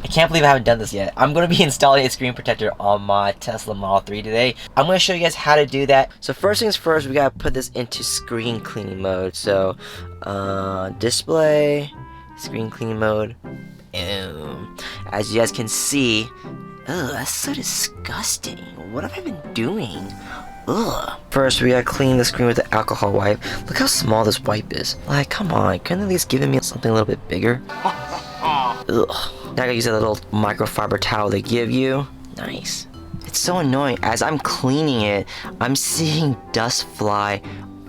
I can't believe I haven't done this yet. I'm going to be installing a screen protector on my Tesla Model 3 today. I'm going to show you guys how to do that. So first things first, we got to put this into screen cleaning mode. So display, screen cleaning mode. As you guys can see, ugh, that's so disgusting. What have I been doing? Ugh. First, we gotta clean the screen with the alcohol wipe. Look how small this wipe is. Like, come on, couldn't at least given me something a little bit bigger? Ugh. Now I gotta use that little microfiber towel they give you. Nice. It's so annoying. As I'm cleaning it, I'm seeing dust fly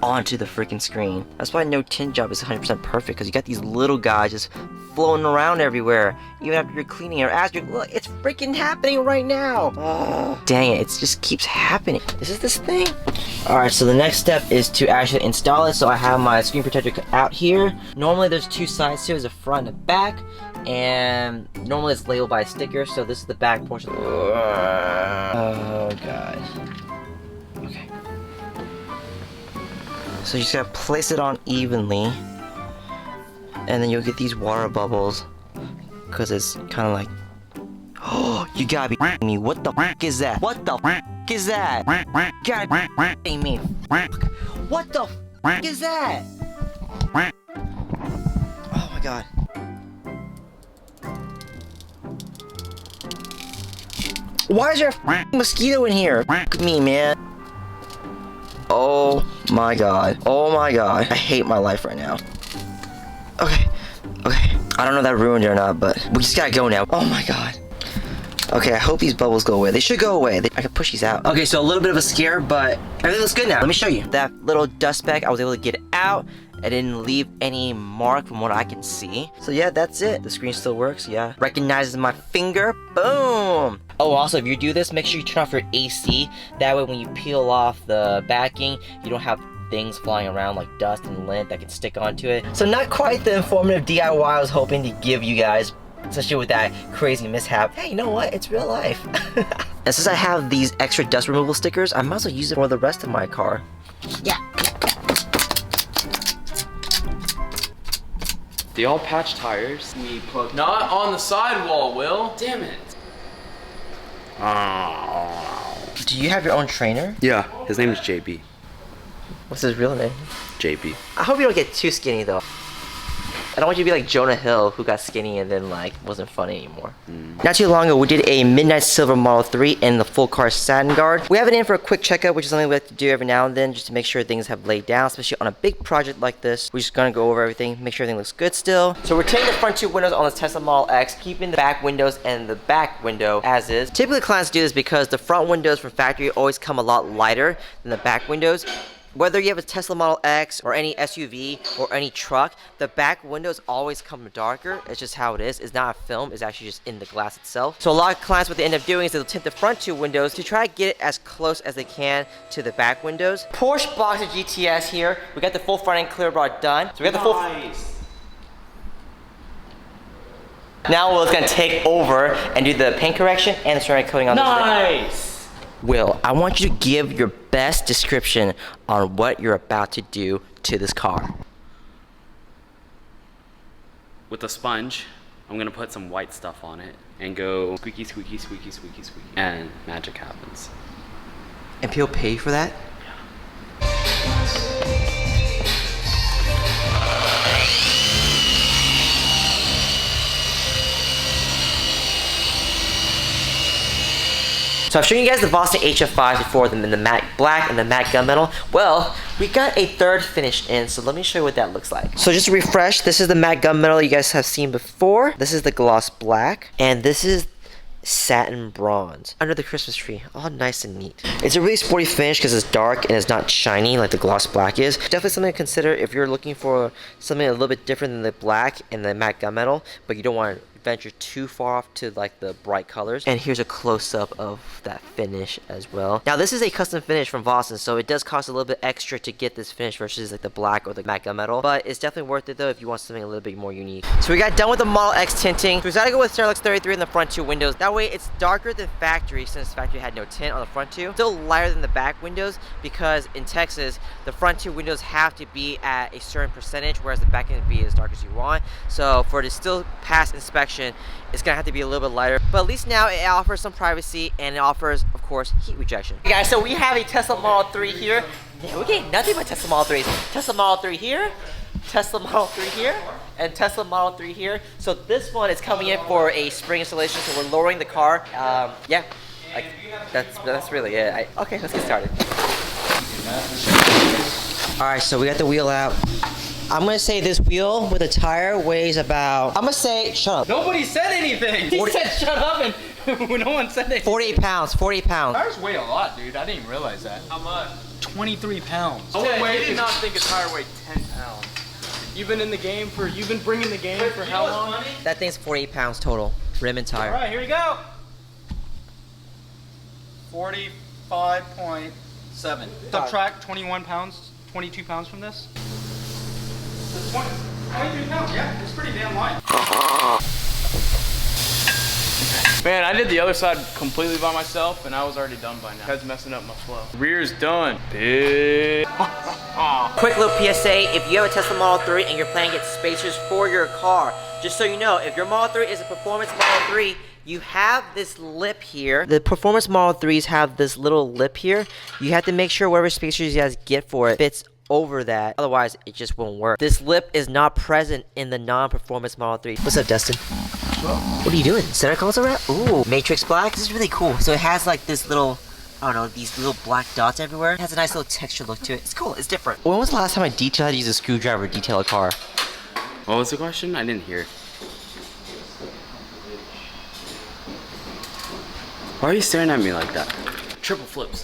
onto the freaking screen. That's why no tint job is 100% perfect, because you got these little guys just floating around everywhere, even after you're cleaning it. As you're, look, it's freaking happening right now. Oh, dang it, it just keeps happening. Is this thing? Alright, so the next step is to actually install it. So I have my screen protector out here. Normally there's two sides to it, there's a front and a back, and normally it's labeled by a sticker, so this is the back portion. Oh god. Okay. So you just gotta place it on evenly, and then you'll get these water bubbles, because it's kind of like, oh, you gotta be me. What the is that? What the is that? You gotta be me. What the is that? Oh my god. Why is there a mosquito in here? Me, man. Oh my god. Oh my god. I hate my life right now. Okay. Okay. I don't know if that ruined it or not, but we just gotta go now. Oh my god. Okay, I hope these bubbles go away. They should go away. I can push these out. Okay, so a little bit of a scare, but everything looks good now. Let me show you. That little dust speck, I was able to get it out. I didn't leave any mark from what I can see. So yeah, that's it. The screen still works, yeah. Recognizes my finger. Boom! Oh, also, if you do this, make sure you turn off your AC. That way when you peel off the backing, you don't have things flying around like dust and lint that can stick onto it. So not quite the informative DIY I was hoping to give you guys, especially with that crazy mishap. Hey, you know what? It's real life. And since I have these extra dust removal stickers, I might as well use it for the rest of my car. Yeah. They all patch tires. We plug. Not on the sidewall, Will. Damn it. Do you have your own trainer? Yeah, his name is JB. What's his real name? JB. I hope you don't get too skinny though. I don't want you to be like Jonah Hill, who got skinny and then like wasn't funny anymore. Not too long ago, we did a midnight silver Model 3 in the full car satin guard. We have it in for a quick checkup, which is something we have to do every now and then just to make sure things have laid down, especially on a big project like this. We're just gonna go over everything, make sure everything looks good still. So we're taking the front two windows on this Tesla Model X, keeping the back windows and the back window as is. Typically clients do this because the front windows from factory always come a lot lighter than the back windows. Whether you have a Tesla Model X or any SUV or any truck, the back windows always come darker. It's just how it is. It's not a film, it's actually just in the glass itself. So a lot of clients, what they end up doing is they'll tint the front two windows to try to get it as close as they can to the back windows. Porsche Boxer GTS here. We got the full front end Clearbra done. So we got the full. Nice. Now Will's gonna take over and do the paint correction and the ceramic coating on this. Nice. Will, I want you to give your best description on what you're about to do to this car. With a sponge, I'm gonna put some white stuff on it and go squeaky, squeaky, squeaky, squeaky, squeaky, and magic happens. And people pay for that? So I've shown you guys the Vossen HF-5 before, them in the matte black and the matte gunmetal. Well, we got a third finish in, so let me show you what that looks like. So just to refresh, this is the matte gunmetal you guys have seen before. This is the gloss black, and this is Satin Bronze under the Christmas tree. All nice and neat. It's a really sporty finish because it's dark and it's not shiny like the gloss black is. Definitely something to consider if you're looking for something a little bit different than the black and the matte gunmetal, but you don't want to venture too far off to like the bright colors. And here's a close-up of that finish as well. Now this is a custom finish from Vossen, so it does cost a little bit extra to get this finish versus like the black or the matte gunmetal, but it's definitely worth it though if you want something a little bit more unique. So we got done with the Model X tinting. So we decided to go with Sterlux 33 in the front two windows. That way it's darker than factory, since factory had no tint on the front two. Still lighter than the back windows, because in Texas the front two windows have to be at a certain percentage, whereas the back can be as dark as you want. So for it to still pass inspection, insulation, it's gonna have to be a little bit lighter. But at least now it offers some privacy and it offers, of course, heat rejection. Hey guys, so we have a Tesla Model 3 here. Yeah, we get nothing but Tesla Model 3s. Tesla Model 3 here, Tesla Model 3 here, and Tesla Model 3 here. So this one is coming in for a spring installation, so we're lowering the car. Yeah, like, that's really it. Okay, let's get started. Alright, so we got the wheel out. I'm gonna say this wheel with a tire weighs about, I'm gonna say, shut up. Nobody said anything. He said shut up and no one said anything. 48 pounds, 48 pounds. Tires weigh a lot, dude. I didn't even realize that. How much? 23 pounds. Oh, wait, you did not think a tire weighed 10 pounds. You've been in the game for, you've been bringing the game for how long? That thing's 48 pounds total, rim and tire. All right, here we go. 45.7. Subtract 21 pounds, 22 pounds from this. 22 pounds, yeah, it's pretty damn light. Man, I did the other side completely by myself, and I was already done by now. Head's messing up my flow. Rear's done. Big. Quick little PSA, if you have a Tesla Model 3 and you're planning to get spacers for your car, just so you know, if your Model 3 is a performance Model 3, you have this lip here. The performance Model 3s have this little lip here. You have to make sure whatever spacers you guys get for it fits over that, otherwise it just won't work. This lip is not present in the non-performance Model 3. What's up, Dustin? What are you doing? Center console wrap? Ooh, matrix black. This is really cool. So it has like this little, I don't know, these little black dots everywhere. It has a nice little texture look to it. It's cool. It's different. When was the last time I had to use a screwdriver to detail a car? What was the question? I didn't hear. Why are you staring at me like that? Triple flips.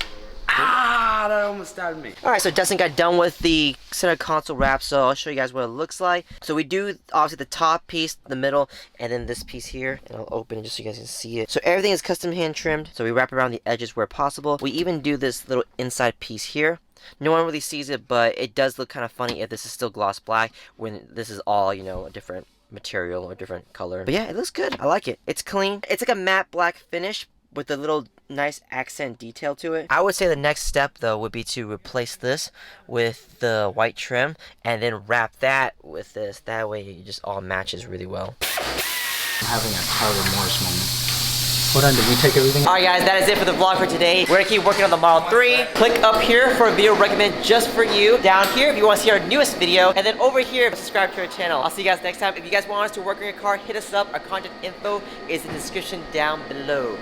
Ah, that almost stabbed me. Alright, so Dustin got done with the center console wrap, so I'll show you guys what it looks like. So we do, obviously, the top piece, the middle, and then this piece here. And I'll open it just so you guys can see it. So everything is custom hand trimmed, so we wrap around the edges where possible. We even do this little inside piece here. No one really sees it, but it does look kind of funny if this is still gloss black when this is all, you know, a different material or different color. But yeah, it looks good. I like it. It's clean. It's like a matte black finish with a little nice accent detail to it. I would say the next step though would be to replace this with the white trim and then wrap that with this. That way it just all matches really well. I'm having a car remorse moment. Hold on, did we take everything? Alright guys, that is it for the vlog for today. We're gonna keep working on the Model 3. Click up here for a video recommended just for you. Down here if you want to see our newest video. And then over here, subscribe to our channel. I'll see you guys next time. If you guys want us to work on your car, hit us up. Our contact info is in the description down below.